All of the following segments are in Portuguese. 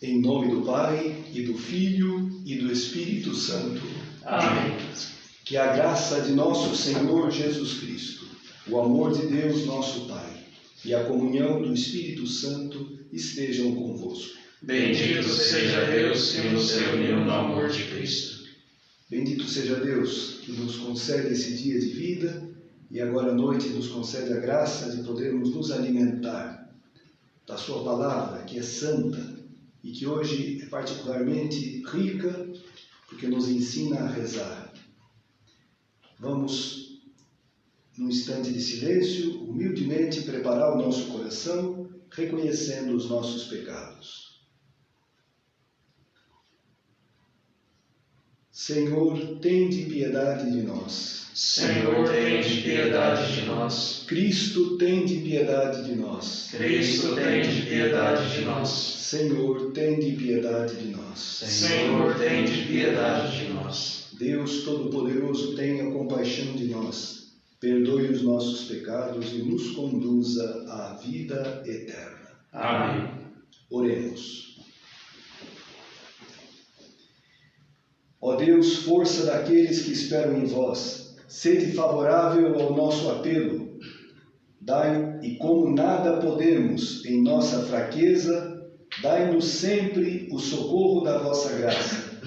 Em nome do Pai, e do Filho, e do Espírito Santo. Amém. Que a graça de nosso Senhor Jesus Cristo, o amor de Deus nosso Pai, e a comunhão do Espírito Santo estejam convosco. Bendito seja Deus que nos reuniu no amor de Cristo. Bendito seja Deus que nos concede esse dia de vida e agora à noite nos concede a graça de podermos nos alimentar da sua palavra, que é santa e que hoje é particularmente rica porque nos ensina a rezar. Vamos, num instante de silêncio, humildemente preparar o nosso coração, reconhecendo os nossos pecados. Senhor, tende piedade de nós. Senhor, tende piedade de nós. Cristo, tende piedade de nós. Cristo, tende piedade de nós. Senhor, tende piedade de nós. Senhor, tende piedade de nós. Deus Todo-Poderoso, tenha compaixão de nós, perdoe os nossos pecados e nos conduza à vida eterna. Amém. Oremos. Ó Deus, força daqueles que esperam em vós, sede favorável ao nosso apelo. Dai, e como nada podemos em nossa fraqueza, dai-nos sempre o socorro da vossa graça,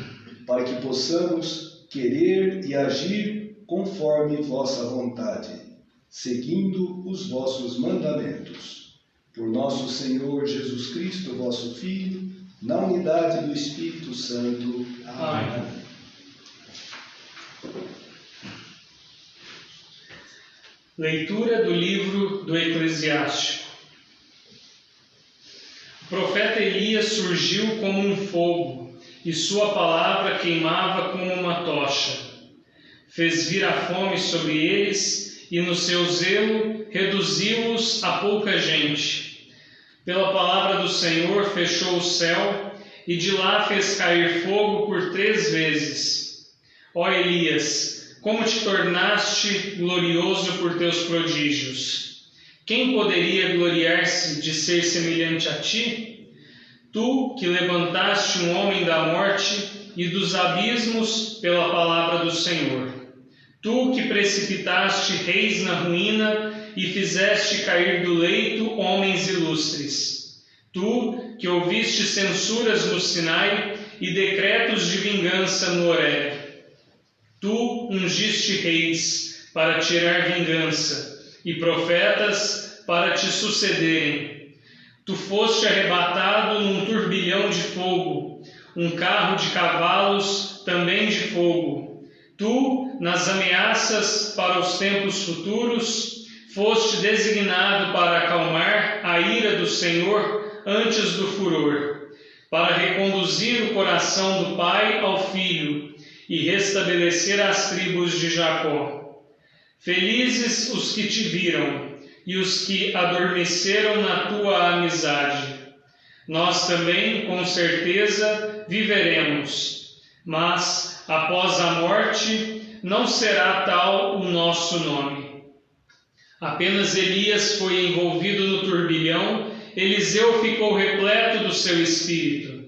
para que possamos querer e agir conforme vossa vontade, seguindo os vossos mandamentos. Por nosso Senhor Jesus Cristo, vosso Filho, na unidade do Espírito Santo. Amém. Leitura do livro do Eclesiástico. O profeta Elias surgiu como um fogo, e sua palavra queimava como uma tocha. Fez vir a fome sobre eles, e no seu zelo reduziu-os a pouca gente. Pela palavra do Senhor fechou o céu, e de lá fez cair fogo por 3 vezes. Ó Elias, como te tornaste glorioso por teus prodígios! Quem poderia gloriar-se de ser semelhante a ti? Tu, que levantaste um homem da morte e dos abismos pela palavra do Senhor. Tu, que precipitaste reis na ruína e fizeste cair do leito homens ilustres. Tu, que ouviste censuras no Sinai e decretos de vingança no Horebe. Tu ungiste reis para tirar vingança e profetas para te sucederem. Tu foste arrebatado num turbilhão de fogo, um carro de cavalos também de fogo. Tu, nas ameaças para os tempos futuros, foste designado para acalmar a ira do Senhor antes do furor, para reconduzir o coração do pai ao filho, e restabelecer as tribos de Jacó. Felizes os que te viram e os que adormeceram na tua amizade. Nós também, com certeza, viveremos, mas, após a morte, não será tal o nosso nome. Apenas Elias foi envolvido no turbilhão, Eliseu ficou repleto do seu espírito.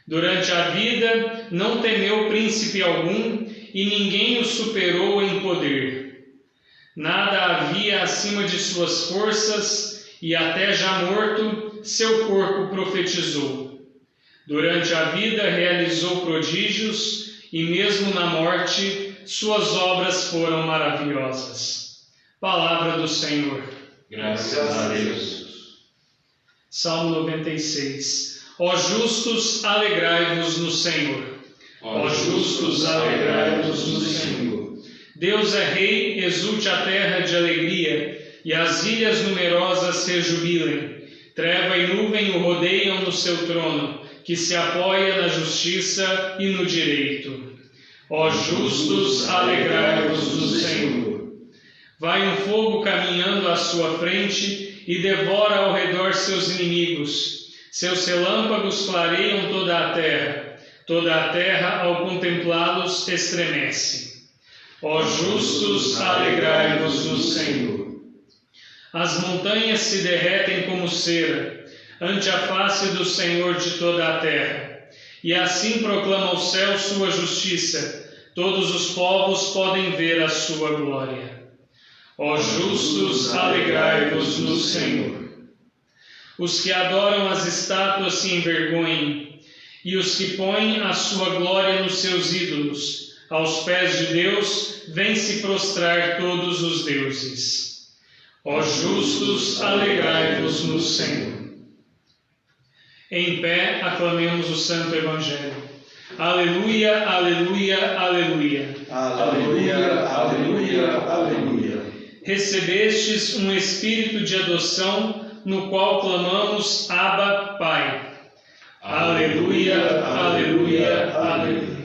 Durante a vida, não temeu príncipe algum, e ninguém o superou em poder. Nada havia acima de suas forças, e até já morto, seu corpo profetizou. Durante a vida realizou prodígios, e mesmo na morte, suas obras foram maravilhosas. Palavra do Senhor. Graças a Deus. Salmo 96. Ó justos, alegrai-vos no Senhor. Ó justos, alegrai-vos no Senhor. Deus é Rei, exulte a terra de alegria, e as ilhas numerosas rejubilem. Treva e nuvem o rodeiam no seu trono, que se apoia na justiça e no direito. Ó justos, alegrai-vos no Senhor. Vai um fogo caminhando à sua frente e devora ao redor seus inimigos. Seus relâmpagos clareiam toda a terra ao contemplá-los estremece. Ó justos, alegrai-vos no Senhor. As montanhas se derretem como cera, ante a face do Senhor de toda a terra. E assim proclama o céu sua justiça, todos os povos podem ver a sua glória. Ó justos, alegrai-vos no Senhor. Os que adoram as estátuas se envergonhem, e os que põem a sua glória nos seus ídolos. Aos pés de Deus, vêm se prostrar todos os deuses. Ó justos, alegrai-vos no Senhor. Em pé, aclamemos o Santo Evangelho. Aleluia, aleluia, aleluia. Aleluia, aleluia, aleluia. Recebestes um espírito de adoção, no qual clamamos, Abba, Pai. Aleluia, aleluia, aleluia.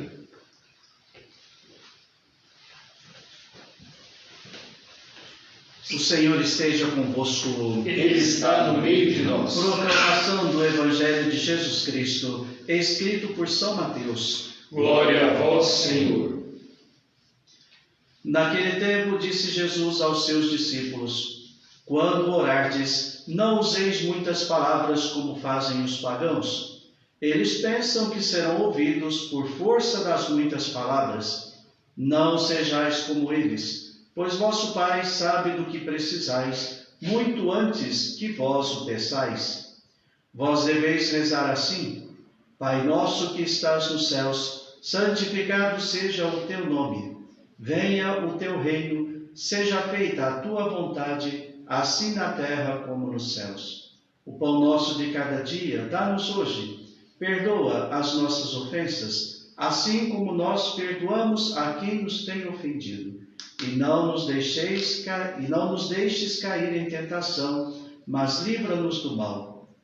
O Senhor esteja convosco. Ele está no meio de nós. Proclamação do Evangelho de Jesus Cristo, escrito por São Mateus. Glória a vós, Senhor. Naquele tempo disse Jesus aos seus discípulos: quando orardes, não useis muitas palavras como fazem os pagãos. Eles pensam que serão ouvidos por força das muitas palavras. Não sejais como eles, pois vosso Pai sabe do que precisais, muito antes que vós o peçais. Vós deveis rezar assim: Pai nosso que estás nos céus, santificado seja o teu nome. Venha o teu reino, seja feita a tua vontade, assim na terra como nos céus. O pão nosso de cada dia dá-nos hoje. Perdoa as nossas ofensas, assim como nós perdoamos a quem nos tem ofendido. E não nos deixes cair em tentação, mas livra-nos do mal.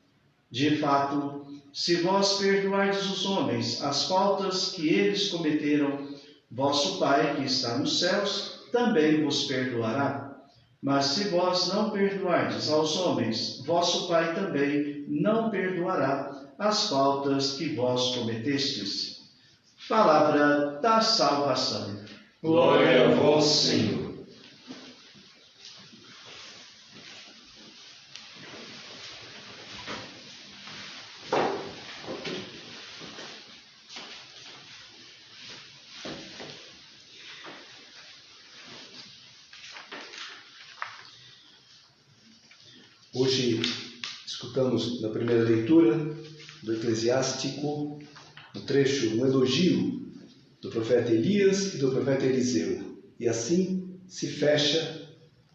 De fato, se vós perdoardes os homens as faltas que eles cometeram, vosso Pai que está nos céus também vos perdoará. Mas se vós não perdoardes aos homens, vosso Pai também não perdoará as faltas que vós cometestes. Palavra da salvação. Glória a vós, Senhor. Hoje escutamos na primeira leitura do Eclesiástico um trecho, um elogio do profeta Elias e do profeta Eliseu. E assim se fecha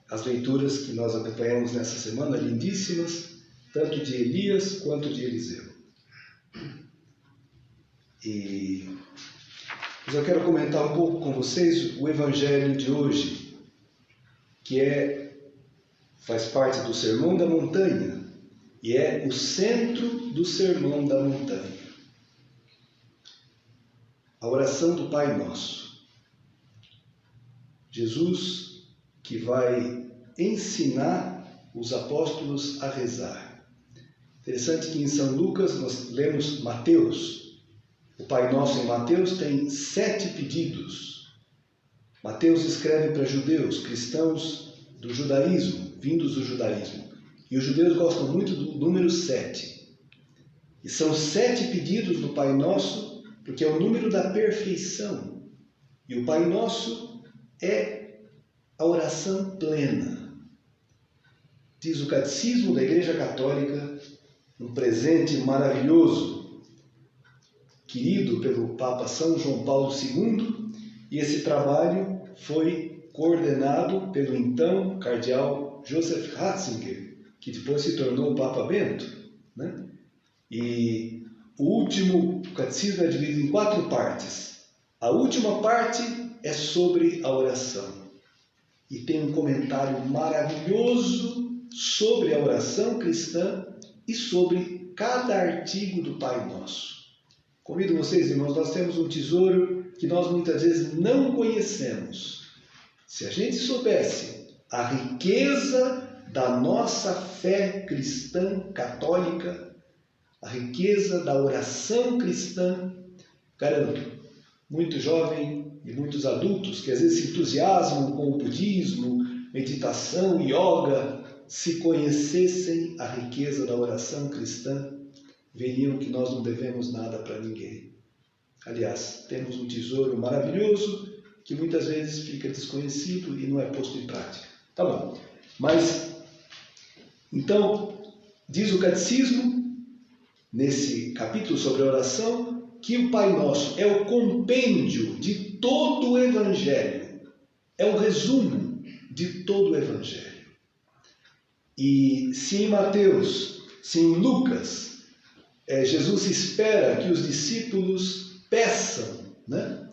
as leituras que nós acompanhamos nessa semana, lindíssimas, tanto de Elias quanto de Eliseu. Mas eu quero comentar um pouco com vocês o Evangelho de hoje, que faz parte do Sermão da Montanha e é o centro do Sermão da Montanha. A oração do Pai Nosso. Jesus que vai ensinar os apóstolos a rezar. Interessante que em São Lucas nós lemos Mateus. O Pai Nosso em Mateus tem 7 pedidos. Mateus escreve para judeus, cristãos do judaísmo, vindos do judaísmo. E os judeus gostam muito do número 7. E são 7 pedidos do Pai Nosso, porque é o número da perfeição. E o Pai Nosso é a oração plena. Diz o Catecismo da Igreja Católica, um presente maravilhoso, querido pelo Papa São João Paulo II, e esse trabalho foi coordenado pelo então cardeal Joseph Ratzinger, que depois se tornou o Papa Bento, né? E o catecismo é dividido em 4 partes. A última parte é sobre a oração. E tem um comentário maravilhoso sobre a oração cristã e sobre cada artigo do Pai Nosso. Convido vocês, irmãos, nós temos um tesouro que nós muitas vezes não conhecemos. Se a gente soubesse a riqueza da nossa fé cristã católica, a riqueza da oração cristã, garanto, muito jovem e muitos adultos que às vezes se entusiasmam com o budismo, meditação, yoga, se conhecessem a riqueza da oração cristã, veriam que nós não devemos nada para ninguém. Aliás, temos um tesouro maravilhoso que muitas vezes fica desconhecido e não é posto em prática. Tá bom, mas, então, diz o Catecismo, nesse capítulo sobre a oração, que o Pai Nosso é o compêndio de todo o Evangelho, é o resumo de todo o Evangelho. E se em Mateus, se em Lucas, Jesus espera que os discípulos peçam, né?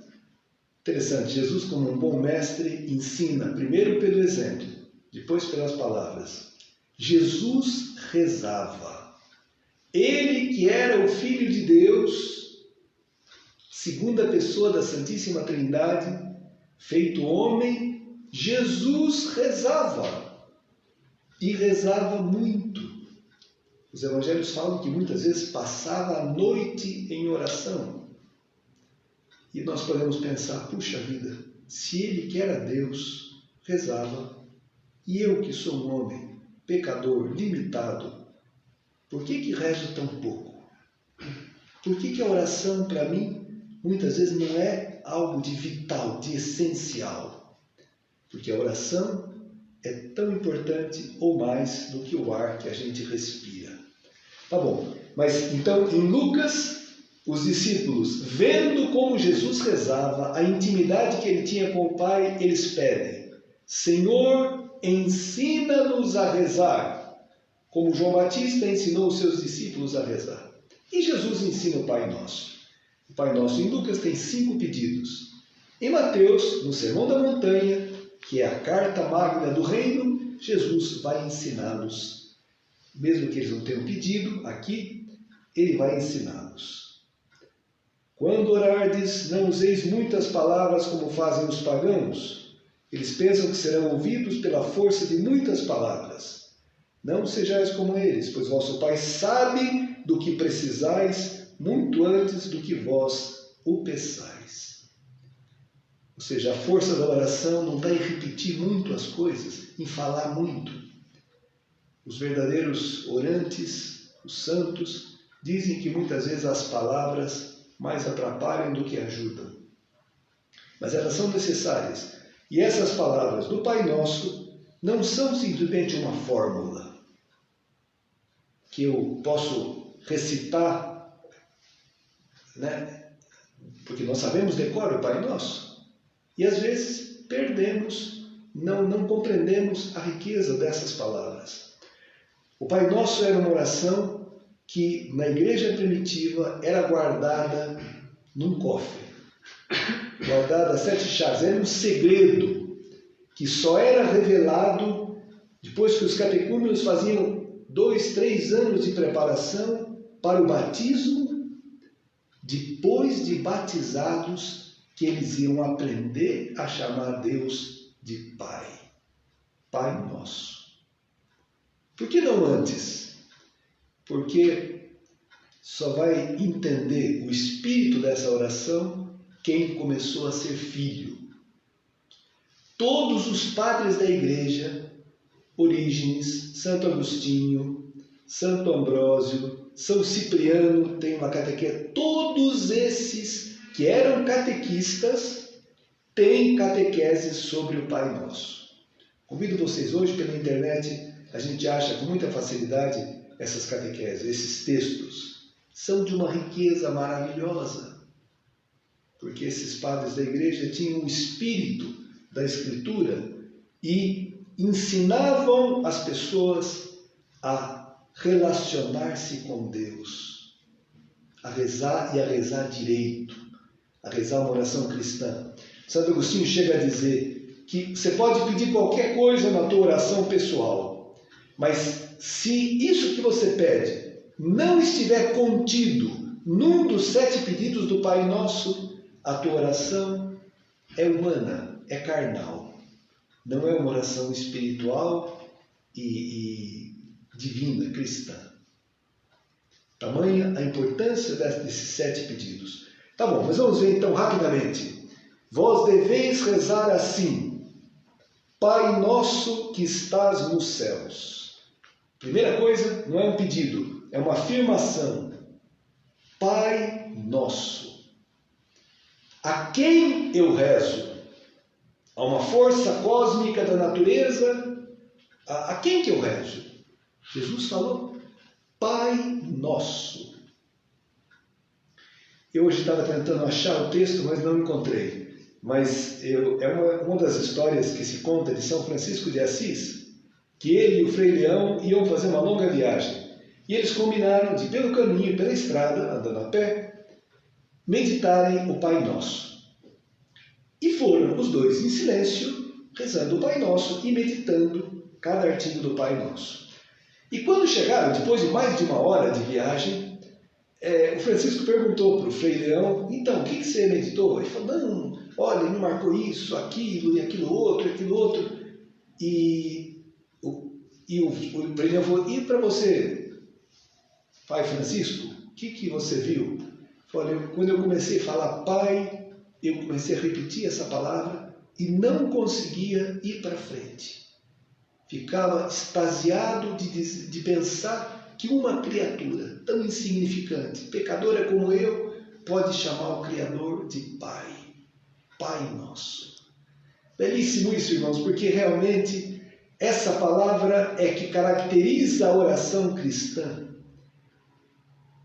Interessante, Jesus, como um bom mestre, ensina, primeiro pelo exemplo, depois pelas palavras. Jesus rezava. Ele que era o Filho de Deus, segunda pessoa da Santíssima Trindade, feito homem, Jesus rezava. E rezava muito. Os evangelhos falam que muitas vezes passava a noite em oração. E nós podemos pensar, puxa vida, se ele que era Deus rezava, e eu que sou um homem, pecador, limitado, por que rezo tão pouco? Por que a oração para mim muitas vezes não é algo de vital, de essencial? Porque a oração é tão importante ou mais do que o ar que a gente respira. Tá bom, mas então em Lucas, os discípulos, vendo como Jesus rezava, a intimidade que ele tinha com o Pai, eles pedem: Senhor, ensina-nos a rezar, como João Batista ensinou os seus discípulos a rezar. E Jesus ensina o Pai Nosso. O Pai Nosso em Lucas tem 5 pedidos. Em Mateus, no Sermão da Montanha, que é a carta magna do reino, Jesus vai ensiná-los. Mesmo que eles não tenham pedido aqui, ele vai ensiná-los. Quando orardes, não useis muitas palavras como fazem os pagãos. Eles pensam que serão ouvidos pela força de muitas palavras. Não sejais como eles, pois vosso Pai sabe do que precisais muito antes do que vós o peçais. Ou seja, a força da oração não está em repetir muito as coisas, em falar muito. Os verdadeiros orantes, os santos, dizem que muitas vezes as palavras mais atrapalham do que ajudam. Mas elas são necessárias. E essas palavras do Pai Nosso não são simplesmente uma fórmula que eu posso recitar, né? Porque nós sabemos decor o Pai Nosso. E às vezes perdemos, não compreendemos a riqueza dessas palavras. O Pai Nosso era uma oração que na igreja primitiva era guardada num cofre, guardada a 7 chaves, era um segredo que só era revelado depois que os catecúmenos faziam 2, 3 anos de preparação para o batismo, depois de batizados, que eles iam aprender a chamar Deus de Pai, Pai Nosso. Por que não antes? Porque só vai entender o espírito dessa oração quem começou a ser filho. Todos os padres da igreja, Orígenes, Santo Agostinho, Santo Ambrósio, São Cipriano, tem uma catequese, todos esses que eram catequistas têm catequeses sobre o Pai Nosso. Convido vocês hoje pela internet, a gente acha com muita facilidade essas catequeses, esses textos, são de uma riqueza maravilhosa, porque esses padres da igreja tinham o espírito da Escritura e ensinavam as pessoas a relacionar-se com Deus, a rezar e a rezar direito, a rezar uma oração cristã. Santo Agostinho chega a dizer que você pode pedir qualquer coisa na tua oração pessoal, mas se isso que você pede não estiver contido num dos 7 pedidos do Pai Nosso, a tua oração é humana, é carnal. Não é uma oração espiritual e divina, cristã. Tamanha a importância desses 7 pedidos. Tá bom, mas vamos ver então rapidamente. Vós deveis rezar assim: Pai nosso que estás nos céus. Primeira coisa, não é um pedido, é uma afirmação. Pai Nosso. A quem eu rezo? A uma força cósmica da natureza? A quem que eu rezo? Jesus falou, Pai Nosso. Eu hoje estava tentando achar o texto, mas não encontrei. Mas é uma das histórias que se conta de São Francisco de Assis, que ele e o Frei Leão iam fazer uma longa viagem. E eles combinaram de, pelo caminho, pela estrada, andando a pé, meditarem o Pai Nosso. E foram os dois em silêncio, rezando o Pai Nosso e meditando cada artigo do Pai Nosso. E quando chegaram, depois de mais de uma hora de viagem, o Francisco perguntou para o Frei Leão, então, o que você meditou? Ele falou, não, olha, ele marcou isso, aquilo, e aquilo outro. E o Frei Leão falou, e para você, Pai Francisco, o que você viu? Falei, quando eu comecei a falar Pai, eu comecei a repetir essa palavra e não conseguia ir para frente. Ficava extasiado de pensar que uma criatura tão insignificante, pecadora como eu, pode chamar o Criador de Pai. Pai Nosso. Belíssimo isso, irmãos, porque realmente essa palavra é que caracteriza a oração cristã.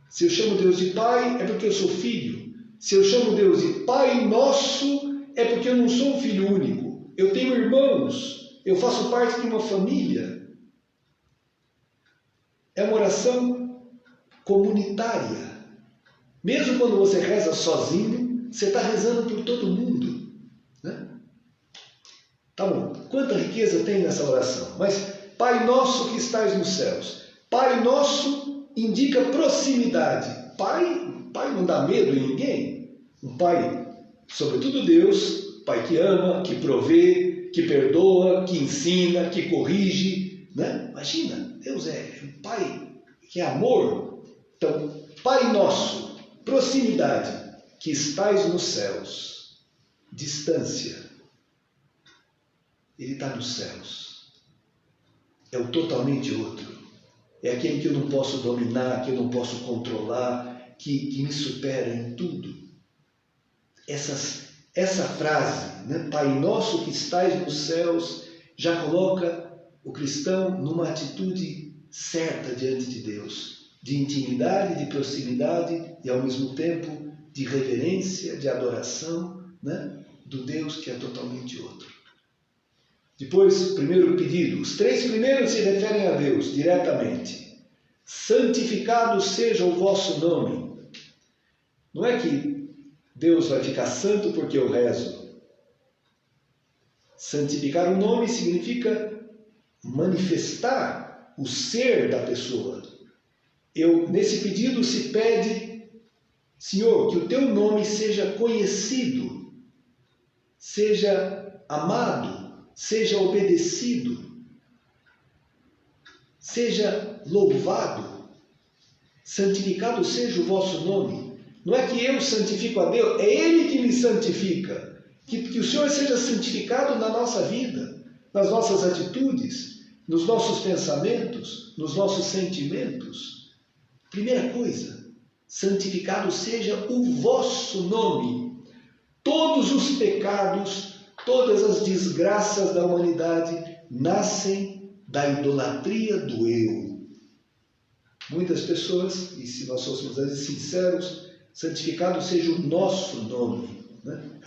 Se eu chamo Deus de Pai, é porque eu sou filho. Se eu chamo Deus de Pai Nosso, é porque eu não sou um filho único. Eu tenho irmãos, eu faço parte de uma família. É uma oração comunitária. Mesmo quando você reza sozinho, você está rezando por todo mundo. Né? Tá bom, quanta riqueza tem nessa oração. Mas Pai Nosso que estais nos céus. Pai Nosso indica proximidade. Pai não dá medo em ninguém. Um pai, sobretudo Deus, pai que ama, que provê, que perdoa, que ensina, que corrige. Né? Imagina, Deus é um Pai que é amor. Então, Pai Nosso, proximidade, que estais nos céus. Distância. Ele está nos céus. É o totalmente outro. É aquele que eu não posso dominar, que eu não posso controlar, que me supera em tudo. Essa frase, né? Pai Nosso que estais nos céus, já coloca o cristão numa atitude certa diante de Deus, de intimidade, de proximidade e ao mesmo tempo de reverência, de adoração, né? Do Deus que é totalmente outro. Depois, primeiro pedido, os 3 primeiros se referem a Deus diretamente. Santificado seja o vosso nome. Não é que Deus vai ficar santo porque eu rezo. Santificar o nome significa manifestar o ser da pessoa. Nesse pedido se pede, Senhor, que o teu nome seja conhecido, seja amado, seja obedecido, seja louvado. Santificado seja o vosso nome. Não é que eu santifico a Deus, é Ele que me santifica. Que o Senhor seja santificado na nossa vida, nas nossas atitudes, nos nossos pensamentos, nos nossos sentimentos. Primeira coisa, santificado seja o vosso nome. Todos os pecados, todas as desgraças da humanidade nascem da idolatria do eu. Muitas pessoas, e se nós fôssemos sinceros, santificado seja o nosso nome. Né?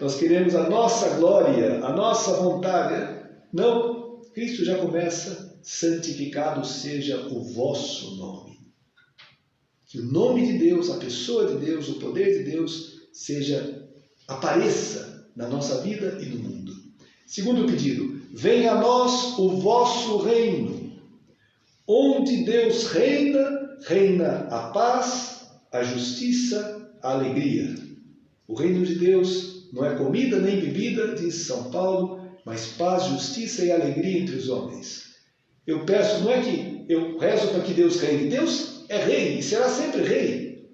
Nós queremos a nossa glória, a nossa vontade. Não, Cristo já começa, santificado seja o vosso nome. Que o nome de Deus, a pessoa de Deus, o poder de Deus, apareça na nossa vida e no mundo. Segundo pedido, venha a nós o vosso reino. Onde Deus reina, reina a paz, a justiça, a alegria. O reino de Deus não é comida nem bebida, diz São Paulo, mas paz, justiça e alegria entre os homens. Eu peço, não é que eu rezo para que Deus reine. Deus é rei e será sempre rei.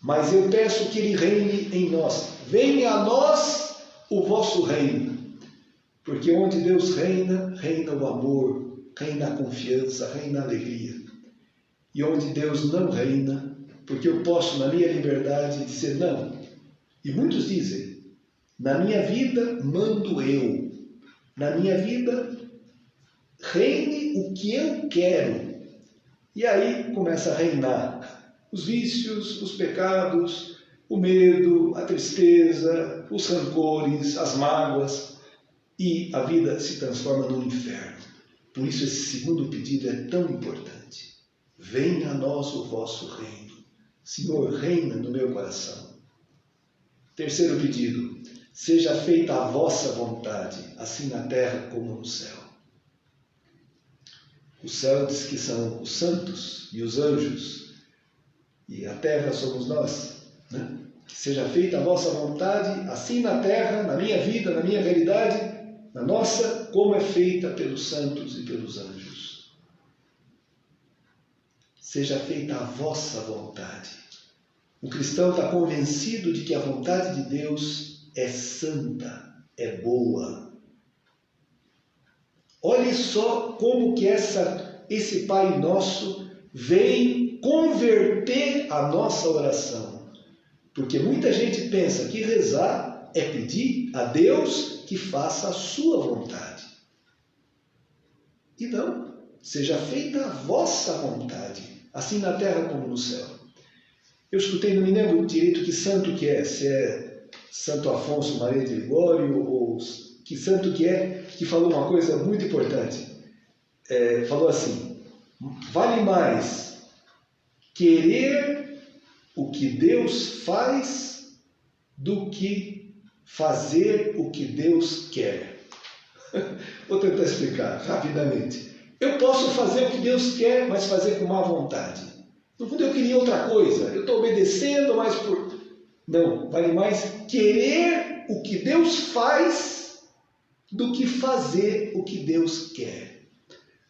Mas eu peço que Ele reine em nós. Venha a nós o vosso reino. Porque onde Deus reina, reina o amor, reina a confiança, reina a alegria. E onde Deus não reina, porque eu posso, na minha liberdade, dizer não. E muitos dizem, na minha vida mando eu. Na minha vida reine o que eu quero. E aí começa a reinar os vícios, os pecados, o medo, a tristeza, os rancores, as mágoas, e a vida se transforma num inferno. Por isso esse segundo pedido é tão importante. Venha a nós o vosso reino. Senhor, reina no meu coração. Terceiro pedido, seja feita a vossa vontade, assim na terra como no céu. O céu diz que são os santos e os anjos, e a terra somos nós, né? Que seja feita a vossa vontade, assim na terra, na minha vida, na minha realidade, na nossa, como é feita pelos santos e pelos anjos. Seja feita a vossa vontade. O cristão está convencido de que a vontade de Deus é santa, é boa. Olhe só como que esse Pai Nosso vem converter a nossa oração. Porque muita gente pensa que rezar é pedir a Deus que faça a sua vontade. E não, seja feita a vossa vontade, assim na terra como no céu. Eu escutei, não me lembro direito que santo que é, se é Santo Afonso Maria de Ligório ou que santo que é, que falou uma coisa muito importante. Falou assim, vale mais querer o que Deus faz do que fazer o que Deus quer. Vou tentar explicar rapidamente. Eu posso fazer o que Deus quer, mas fazer com má vontade. No fundo eu queria outra coisa. Eu estou obedecendo, mas por... Não, vale mais querer o que Deus faz do que fazer o que Deus quer.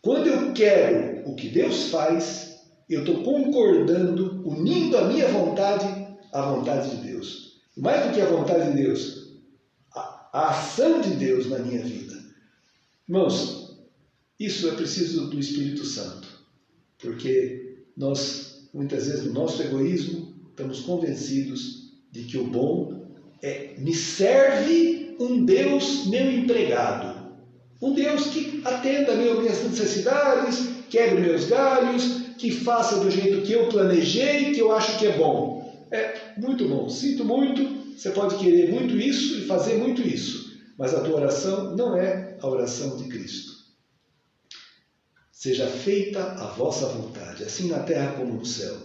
Quando eu quero o que Deus faz, eu estou concordando, unindo a minha vontade à vontade de Deus. Mais do que a vontade de Deus, a ação de Deus na minha vida. Irmãos, isso é preciso do Espírito Santo, porque nós, muitas vezes, no nosso egoísmo, estamos convencidos de que o bom é, me serve um Deus meu empregado, um Deus que atenda minhas necessidades, quebre meus galhos, que faça do jeito que eu planejei, que eu acho que é bom. É muito bom, sinto muito, você pode querer muito isso e fazer muito isso, mas a tua oração não é a oração de Cristo. Seja feita a vossa vontade, assim na terra como no céu.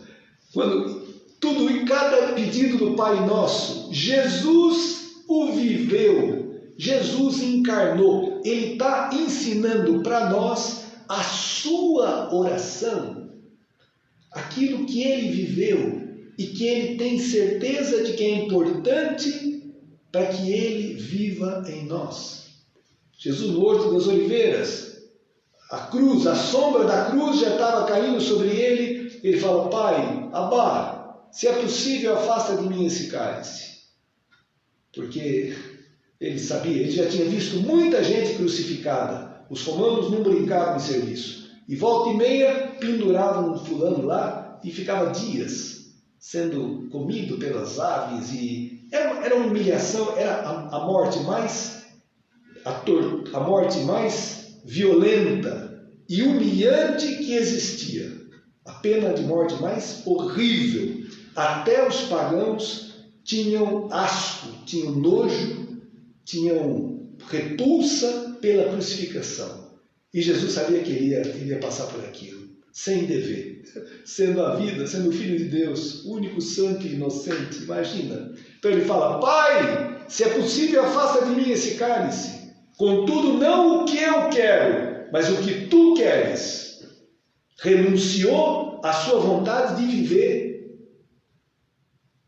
Quando tudo em cada pedido do Pai Nosso, Jesus o viveu, Jesus encarnou, Ele está ensinando para nós a sua oração, aquilo que Ele viveu e que Ele tem certeza de que é importante para que Ele viva em nós. Jesus no Horto das Oliveiras, a cruz, a sombra da cruz já estava caindo sobre Ele, Ele falou, Pai, Abá, se é possível, afasta de mim esse cálice. Porque Ele sabia, Ele já tinha visto muita gente crucificada. Os romanos não brincavam em serviço. E volta e meia, penduravam um fulano lá e ficava dias sendo comido pelas aves. E era uma humilhação, era a morte mais violenta e humilhante que existia. A pena de morte mais horrível. Até os pagãos tinham asco, tinham nojo, tinham repulsa pela crucificação. E Jesus sabia que ele ia passar por aquilo, sem dever, sendo a vida, sendo o Filho de Deus, o único santo e inocente, imagina. Então ele fala, Pai, se é possível, afasta de mim esse cálice. Contudo, não o que eu quero, mas o que tu queres. Renunciou à sua vontade de viver,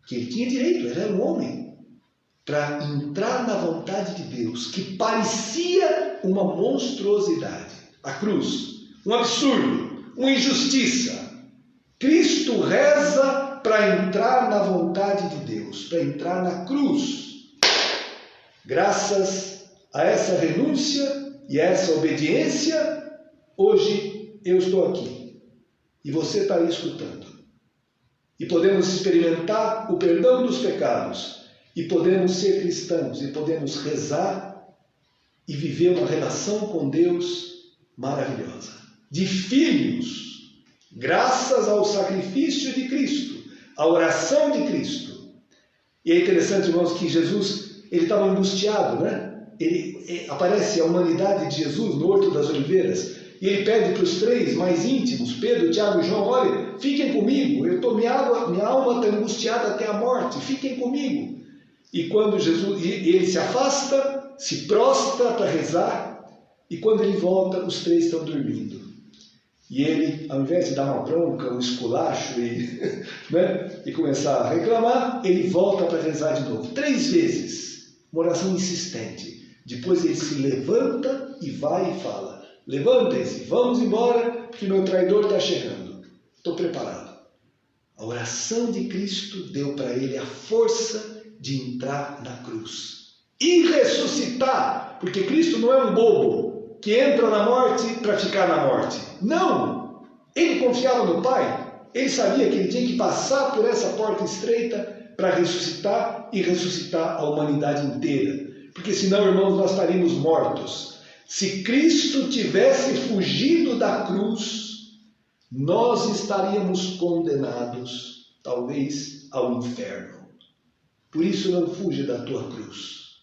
que ele tinha direito, ele era um homem, para entrar na vontade de Deus, que parecia uma monstruosidade. A cruz, um absurdo, uma injustiça. Cristo reza para entrar na vontade de Deus, para entrar na cruz. Graças a essa renúncia e a essa obediência, hoje eu estou aqui e você está aí escutando. E podemos experimentar o perdão dos pecados, e podemos ser cristãos, e podemos rezar e viver uma relação com Deus maravilhosa. De filhos, graças ao sacrifício de Cristo, à oração de Cristo. E é interessante, irmãos, que Jesus, ele estava angustiado, né? Aparece a humanidade de Jesus no Horto das Oliveiras, e ele pede para os 3 mais íntimos, Pedro, Tiago e João, olha, fiquem comigo, minha alma está angustiada até a morte, fiquem comigo. E quando ele se afasta, se prostra para rezar, e quando ele volta, os 3 estão dormindo. E ele, ao invés de dar uma bronca, um esculacho e começar a reclamar, ele volta para rezar de novo. 3 vezes, uma oração insistente. Depois ele se levanta e vai e fala, levantem-se, vamos embora, porque meu traidor está chegando. Estou preparado. A oração de Cristo deu para ele a força de entrar na cruz e ressuscitar, porque Cristo não é um bobo que entra na morte para ficar na morte. Não! Ele confiava no Pai, ele sabia que ele tinha que passar por essa porta estreita para ressuscitar e ressuscitar a humanidade inteira, porque senão, irmãos, nós estaríamos mortos. Se Cristo tivesse fugido da cruz, nós estaríamos condenados, talvez, ao inferno. Por isso, não fuja da tua cruz.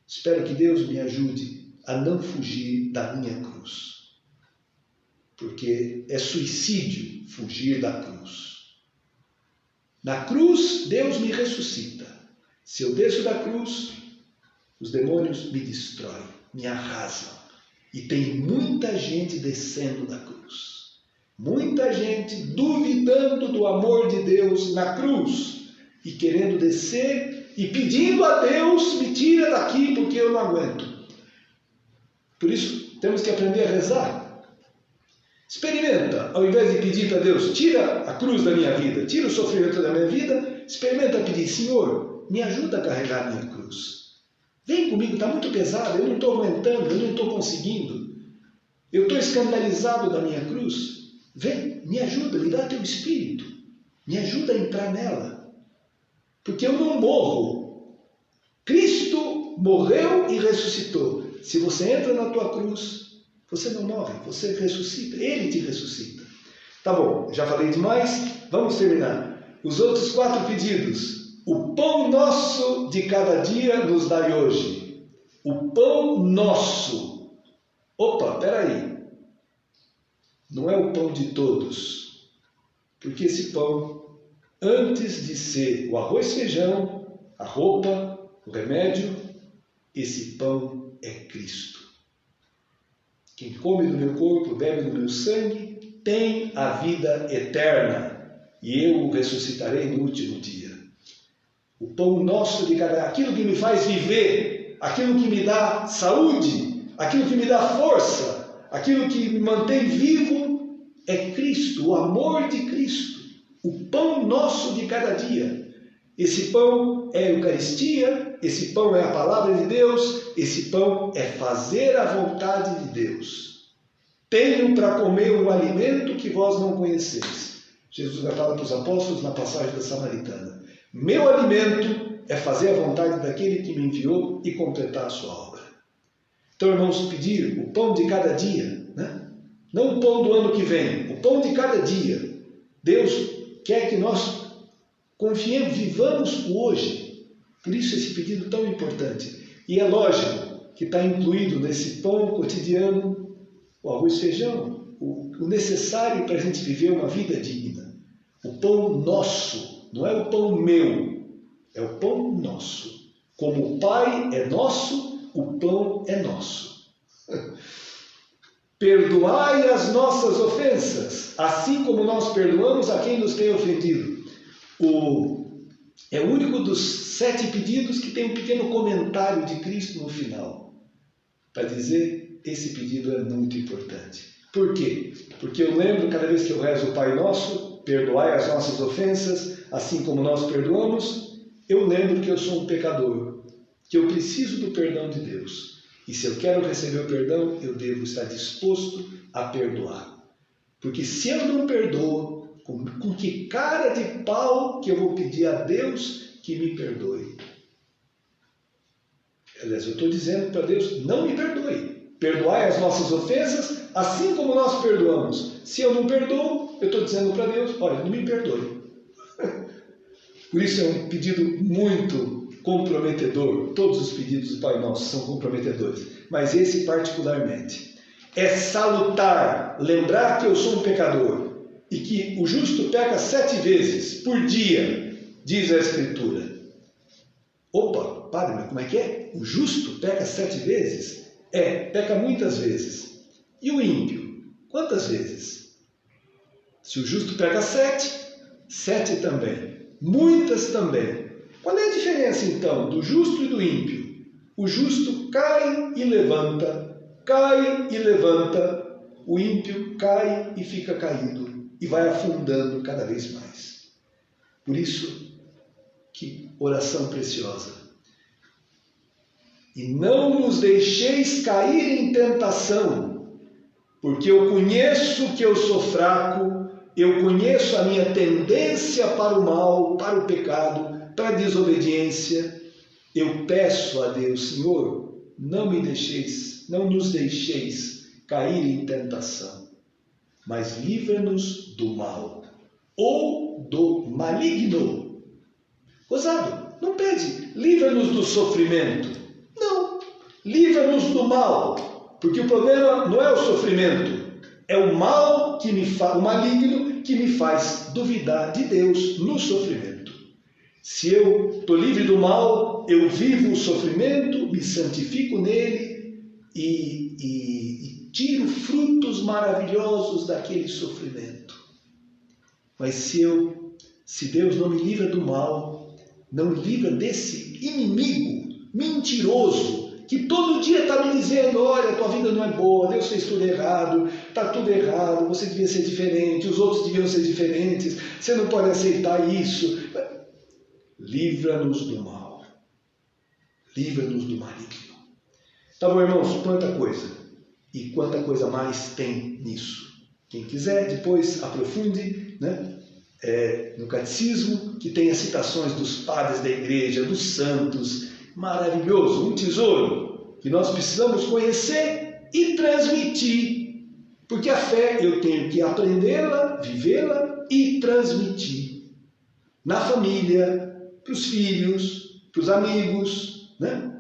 Espero que Deus me ajude a não fugir da minha cruz. Porque é suicídio fugir da cruz. Na cruz, Deus me ressuscita. Se eu desço da cruz, os demônios me destroem, me arrasam. E tem muita gente descendo da cruz. Muita gente duvidando do amor de Deus na cruz e querendo descer e pedindo a Deus, me tira daqui porque eu não aguento. Por isso, temos que aprender a rezar. Experimenta, ao invés de pedir para Deus, tira a cruz da minha vida, tira o sofrimento da minha vida, experimenta pedir, Senhor, me ajuda a carregar a minha cruz. Vem comigo, está muito pesado, eu não estou aguentando, eu não estou conseguindo. Eu estou escandalizado da minha cruz. Vem, me ajuda, me dá teu espírito. Me ajuda a entrar nela. Porque eu não morro. Cristo morreu e ressuscitou. Se você entra na tua cruz, você não morre, você ressuscita. Ele te ressuscita. Tá bom, já falei demais, vamos terminar. Os outros 4 pedidos. O pão nosso de cada dia nos dai hoje. O pão nosso. Opa, peraí. Não é o pão de todos. Porque esse pão, antes de ser o arroz, feijão, a roupa, o remédio, esse pão é Cristo. Quem come do meu corpo, bebe do meu sangue, tem a vida eterna. E eu o ressuscitarei no último dia. O pão nosso de cada dia, aquilo que me faz viver, aquilo que me dá saúde, aquilo que me dá força, aquilo que me mantém vivo, é Cristo, o amor de Cristo, o pão nosso de cada dia. Esse pão é a Eucaristia, esse pão é a palavra de Deus, esse pão é fazer a vontade de Deus. Tenho para comer um alimento que vós não conheceis. Jesus vai falar para os apóstolos na passagem da Samaritana. Meu alimento é fazer a vontade daquele que me enviou e completar a sua obra. Então, irmãos, pedir o pão de cada dia, né? Não o pão do ano que vem, o pão de cada dia. Deus quer que nós confiemos, vivamos o hoje. Por isso esse pedido tão importante. E é lógico que está incluído nesse pão cotidiano o arroz e feijão, o necessário para a gente viver uma vida digna. O pão nosso. Não é o pão meu, é o pão nosso. Como o Pai é nosso, o pão é nosso. Perdoai as nossas ofensas, assim como nós perdoamos a quem nos tem ofendido. É o único dos 7 pedidos que tem um pequeno comentário de Cristo no final, para dizer, esse pedido é muito importante. Por quê? Porque eu lembro, cada vez que eu rezo o Pai Nosso, perdoai as nossas ofensas, assim como nós perdoamos, eu lembro que eu sou um pecador, que eu preciso do perdão de Deus. E se eu quero receber o perdão, eu devo estar disposto a perdoar. Porque se eu não perdoo, com que cara de pau que eu vou pedir a Deus que me perdoe? Aliás, eu estou dizendo para Deus, não me perdoe. Perdoai as nossas ofensas, assim como nós perdoamos. Se eu não perdoo, eu estou dizendo para Deus, olha, não me perdoe. Por isso é um pedido muito comprometedor. Todos os pedidos do Pai Nosso são comprometedores, mas esse particularmente. É salutar, lembrar que eu sou um pecador e que o justo peca 7 vezes por dia, diz a Escritura. Opa, padre, mas como é que é? O justo peca 7 vezes? Peca muitas vezes. E o ímpio? Quantas vezes? Se o justo peca 7, 7 também. Muitas também. Qual é a diferença então do justo e do ímpio? O justo cai e levanta. Cai e levanta, o ímpio cai e fica caído e vai afundando cada vez mais. Por isso, que oração preciosa. E não nos deixeis cair em tentação, porque eu conheço que eu sou fraco, eu conheço a minha tendência para o mal, para o pecado, para a desobediência. Eu peço a Deus, Senhor, não nos deixeis cair em tentação, mas livra-nos do mal, ou do maligno. Gozado, não pede, livra-nos do sofrimento. Não, livra-nos do mal, porque o problema não é o sofrimento, é o mal o maligno que me faz duvidar de Deus no sofrimento. Se eu estou livre do mal, eu vivo o sofrimento, me santifico nele e tiro frutos maravilhosos daquele sofrimento. Mas se Deus não me livra do mal, não me livra desse inimigo mentiroso, que todo dia está me dizendo, olha, tua vida não é boa, Deus fez tudo errado, está tudo errado, você devia ser diferente, os outros deviam ser diferentes, você não pode aceitar isso. Livra-nos do mal, livra-nos do maligno. Tá bom, irmãos, quanta coisa mais tem nisso. Quem quiser, depois aprofunde, né? No catecismo, que tem as citações dos padres da igreja, dos santos, maravilhoso, um tesouro que nós precisamos conhecer e transmitir, porque a fé eu tenho que aprendê-la, vivê-la e transmitir na família, para os filhos, para os amigos, né?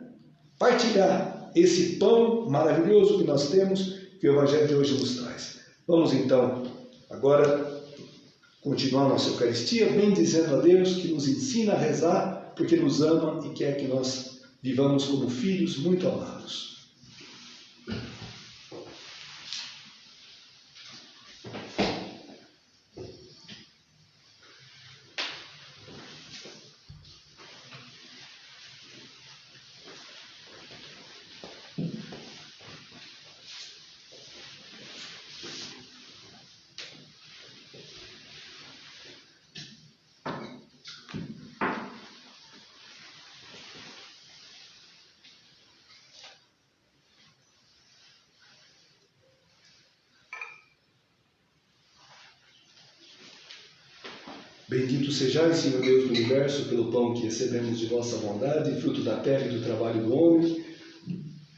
Partilhar esse pão maravilhoso que nós temos, que o Evangelho de hoje nos traz. Vamos então, agora, continuar nossa Eucaristia, bendizendo a Deus que nos ensina a rezar, porque nos ama e quer que nós vivamos como filhos muito amados. Bendito sejais, Senhor Deus do Universo, pelo pão que recebemos de vossa bondade, fruto da terra e do trabalho do homem,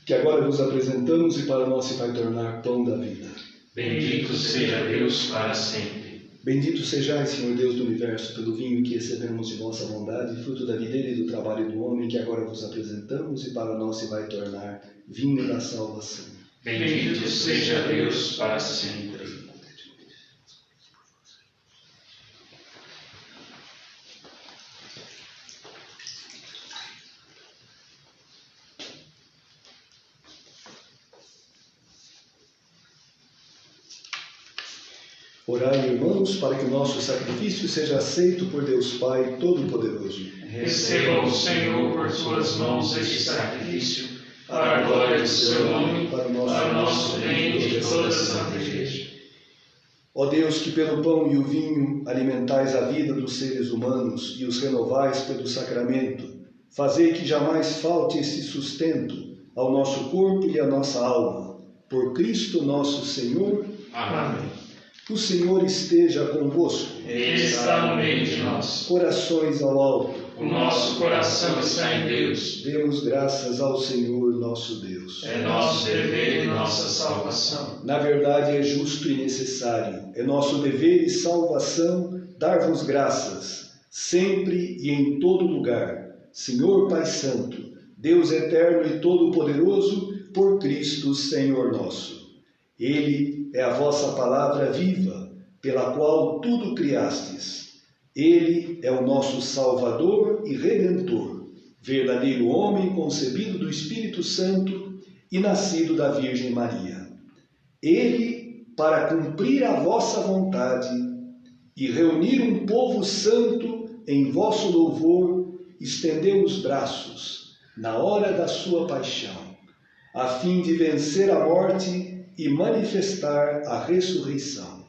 que agora vos apresentamos e para nós se vai tornar pão da vida. Bendito seja Deus para sempre. Bendito sejais, Senhor Deus do Universo, pelo vinho que recebemos de vossa bondade, fruto da videira e do trabalho do homem, que agora vos apresentamos e para nós se vai tornar vinho da salvação. Bendito seja Deus para sempre. Orai, irmãos, para que o nosso sacrifício seja aceito por Deus Pai Todo-Poderoso. Receba o Senhor por suas mãos este sacrifício, para a glória do seu nome, para o nosso bem e de toda a Santa Igreja. Ó Deus, que pelo pão e o vinho alimentais a vida dos seres humanos e os renovais pelo sacramento, fazei que jamais falte este sustento ao nosso corpo e à nossa alma. Por Cristo nosso Senhor. Amém. O Senhor esteja convosco. Ele está no meio de nós. Corações ao alto. O nosso coração está em Deus. Demos graças ao Senhor nosso Deus. É nosso dever e nossa salvação. Na verdade é justo e necessário, é nosso dever e salvação dar-vos graças, sempre e em todo lugar, Senhor Pai Santo, Deus eterno e todo-poderoso, por Cristo Senhor nosso. Ele é a vossa palavra viva, pela qual tudo criastes. Ele é o nosso Salvador e Redentor, verdadeiro homem concebido do Espírito Santo e nascido da Virgem Maria. Ele, para cumprir a vossa vontade e reunir um povo santo em vosso louvor, estendeu os braços na hora da sua paixão, a fim de vencer a morte e manifestar a ressurreição.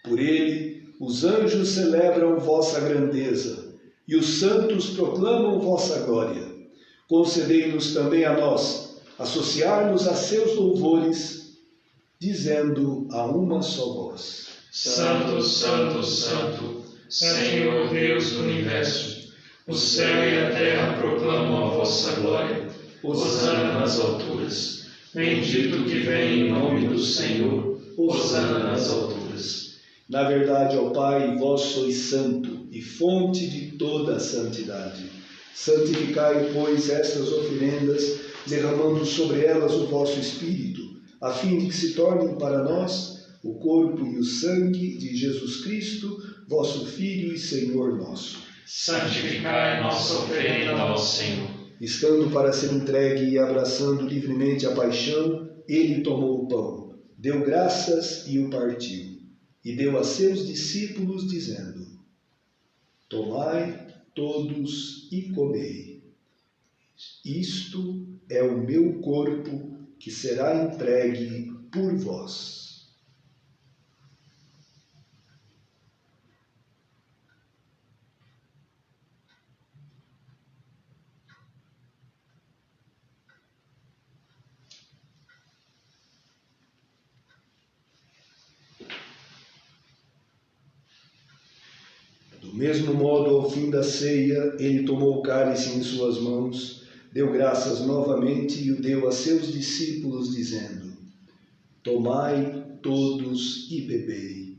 Por ele, os anjos celebram vossa grandeza e os santos proclamam vossa glória. Concedei-nos também a nós associar-nos a seus louvores, dizendo a uma só voz: Santo, Santo, Santo, Senhor Deus do Universo, o céu e a terra proclamam a vossa glória. Hosana nas alturas. Bendito que vem em nome do Senhor. Hosana nas alturas. Na verdade, ó Pai, vós sois santo e fonte de toda a santidade. Santificai, pois, estas oferendas, derramando sobre elas o vosso Espírito, a fim de que se tornem para nós o corpo e o sangue de Jesus Cristo, vosso Filho e Senhor nosso. Santificai nossa oferenda ao Senhor. Estando para ser entregue e abraçando livremente a paixão, ele tomou o pão, deu graças e o partiu, e deu a seus discípulos, dizendo: Tomai todos e comei. Isto é o meu corpo, que será entregue por vós. Do mesmo modo, ao fim da ceia, ele tomou o cálice em suas mãos, deu graças novamente e o deu a seus discípulos, dizendo: Tomai todos e bebei.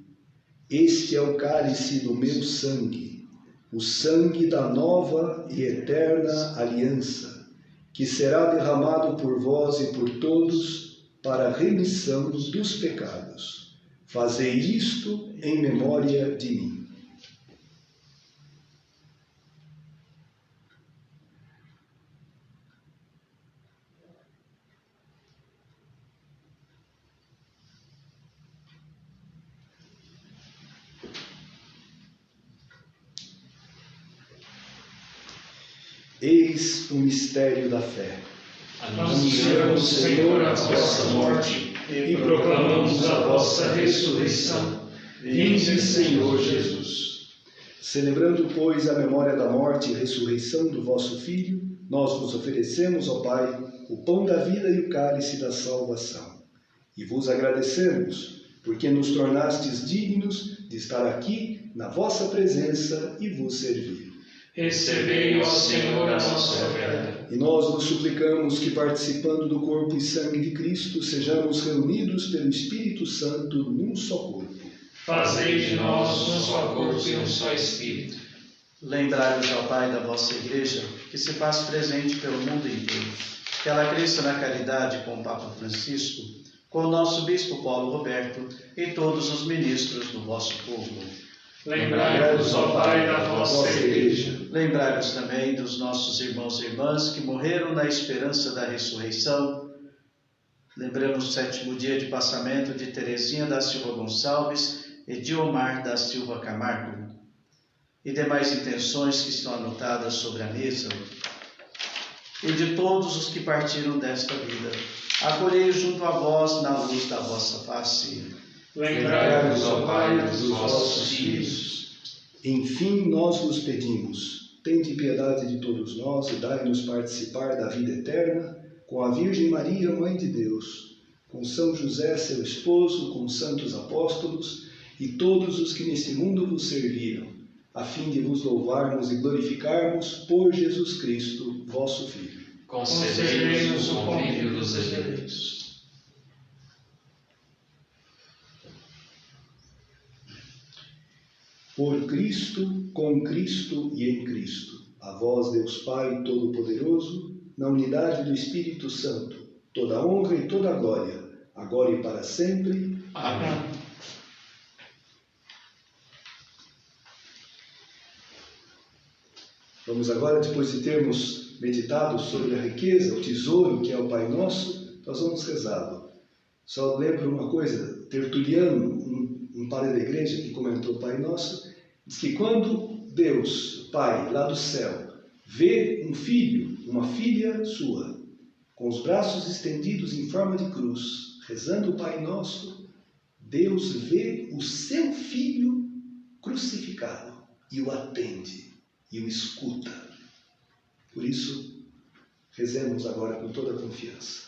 Este é o cálice do meu sangue, o sangue da nova e eterna aliança, que será derramado por vós e por todos para a remissão dos pecados. Fazei isto em memória de mim. Eis o mistério da fé. Anunciamos, Senhor, a vossa morte e proclamamos a vossa ressurreição. Vinde, Senhor Jesus. Celebrando, pois, a memória da morte e ressurreição do vosso Filho, nós vos oferecemos, ó Pai, o pão da vida e o cálice da salvação. E vos agradecemos, porque nos tornastes dignos de estar aqui na vossa presença e vos servir. Recebei, ó Senhor, a nossa oferta. E nós vos suplicamos que, participando do corpo e sangue de Cristo, sejamos reunidos pelo Espírito Santo num só corpo. Fazei de nós um só corpo e um só Espírito. Lembrai-vos, ó Pai, da vossa Igreja, que se faz presente pelo mundo inteiro, que ela cresça na caridade com o Papa Francisco, com o nosso Bispo Paulo Roberto e todos os ministros do vosso povo. Lembrai-vos, ó Pai, da vossa Igreja. Lembrai-vos também dos nossos irmãos e irmãs que morreram na esperança da ressurreição. Lembramos o 7º dia de passamento de Teresinha da Silva Gonçalves e de Omar da Silva Camargo, e demais intenções que estão anotadas sobre a mesa, e de todos os que partiram desta vida. Acolhei junto a vós na luz da vossa face. Lembrai-vos, ó Pai, dos vossos filhos. Enfim, nós vos pedimos, tende piedade de todos nós e dai-nos participar da vida eterna com a Virgem Maria, Mãe de Deus, com São José, seu esposo, com os santos apóstolos e todos os que neste mundo vos serviram, a fim de vos louvarmos e glorificarmos por Jesus Cristo, vosso Filho. Concedei-nos o convívio dos eleitos. Por Cristo, com Cristo e em Cristo, a vós, Deus Pai Todo-Poderoso, na unidade do Espírito Santo, toda honra e toda glória, agora e para sempre. Amém. Vamos agora, depois de termos meditado sobre a riqueza, o tesouro que é o Pai Nosso, nós vamos rezá-lo. Só lembro uma coisa, Tertuliano, um padre da igreja que comentou o Pai Nosso, diz que quando Deus, Pai, lá do céu, vê um filho, uma filha sua, com os braços estendidos em forma de cruz, rezando o Pai Nosso, Deus vê o seu filho crucificado e o atende e o escuta. Por isso, rezemos agora com toda a confiança.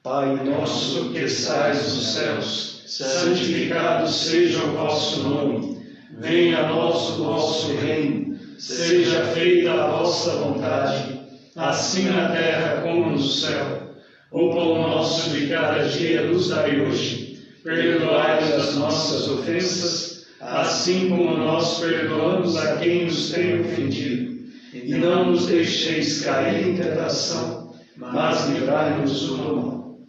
Pai nosso que estais nos céus, santificado seja o vosso nome. Venha a nós o vosso reino. Seja feita a vossa vontade, assim na terra como no céu. O pão nosso de cada dia nos dai hoje. Perdoai-nos as nossas ofensas, assim como nós perdoamos a quem nos tem ofendido. E não nos deixeis cair em tentação, mas livrai-nos do mal.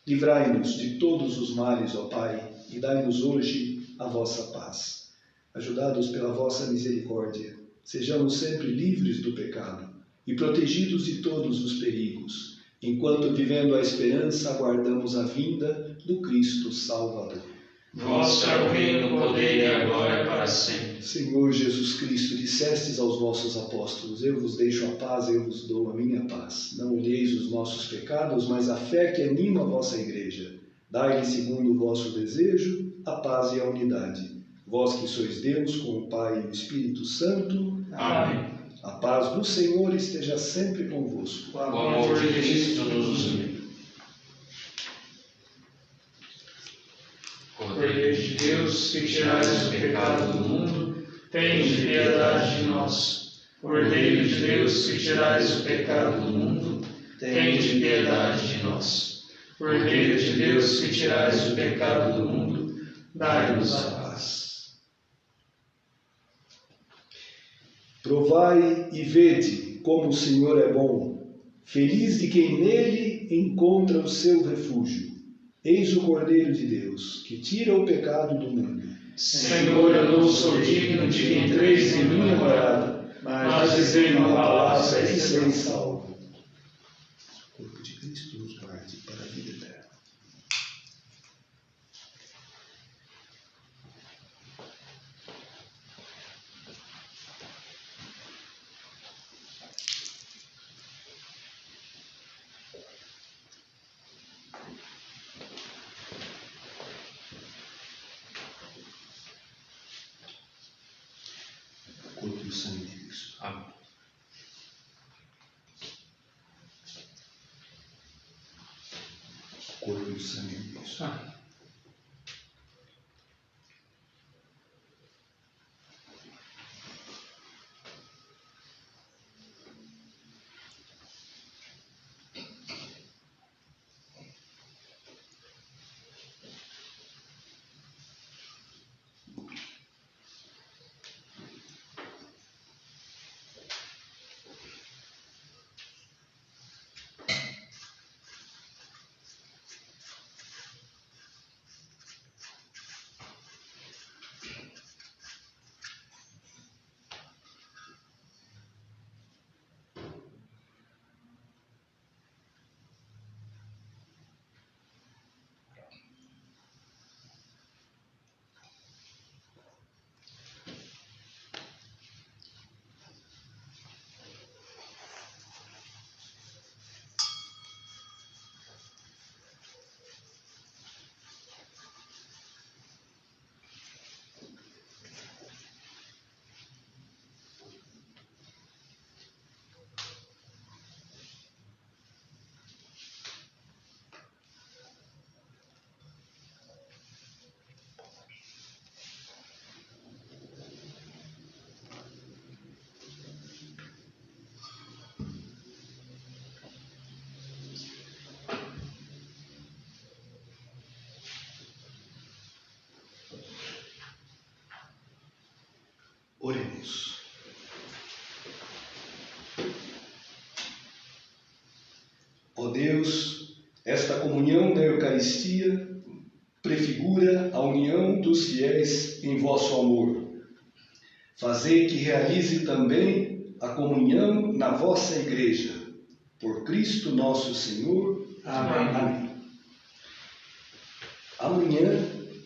Livrai-nos de todos os males, ó Pai, e dai-nos hoje a vossa paz. Ajudados pela vossa misericórdia, sejamos sempre livres do pecado e protegidos de todos os perigos, enquanto, vivendo a esperança, aguardamos a vinda do Cristo Salvador. Vosso é o reino, o poder e a glória para sempre. Senhor Jesus Cristo, dissestes aos vossos apóstolos: eu vos deixo a paz, eu vos dou a minha paz. Não olheis os nossos pecados, mas a fé que anima a vossa igreja. Dai-lhe, segundo o vosso desejo, a paz e a unidade. Vós que sois Deus, com o Pai e o Espírito Santo. Amém. A paz do Senhor esteja sempre convosco. O amor de Cristo nos une. Cordeiro de Deus, que tirais o pecado do mundo, tende piedade de nós. Cordeiro de Deus, que tirais o pecado do mundo, tende piedade de nós. Cordeiro de Deus, que tirais o pecado do mundo, dai-nos a paz. Provai e vede como o Senhor é bom. Feliz de quem nele encontra o seu refúgio. Eis o Cordeiro de Deus, que tira o pecado do mundo. Senhor, eu não sou digno de que entreis em minha morada, mas dizei uma palavra e serei salvo. O corpo de Cristo nos guarde para a vida eterna. Corpo e o sangue de Cristo. Amém. Corpo e o sangue de Cristo. Oremos. Ó Deus, esta comunhão da Eucaristia prefigura a união dos fiéis em vosso amor. Fazei que realize também a comunhão na vossa Igreja. Por Cristo nosso Senhor. Amém. Amém. Amanhã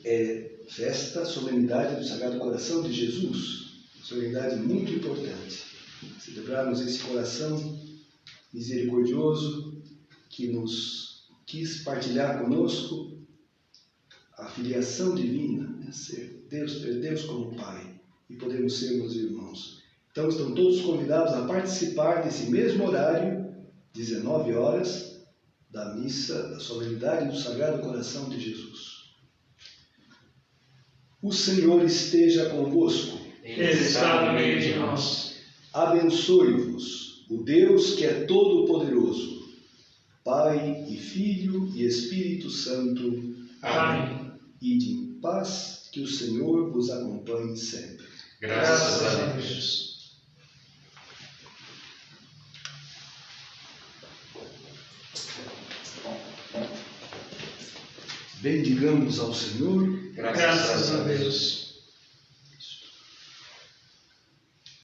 é festa, solenidade do Sagrado Coração de Jesus. Solenidade muito importante. Celebrarmos esse coração misericordioso que nos quis partilhar conosco a filiação divina, ser Deus como Pai, e podemos ser meus irmãos. Então estão todos convidados a participar desse mesmo horário, 19 horas, da missa, da solenidade do Sagrado Coração de Jesus. O Senhor esteja convosco. Ele está no meio de nós. Abençoe-vos o Deus que é todo-poderoso, Pai e Filho e Espírito Santo. Amém. Ide em paz, que o Senhor vos acompanhe sempre. Graças a Deus. Bendigamos ao Senhor. Graças a Deus.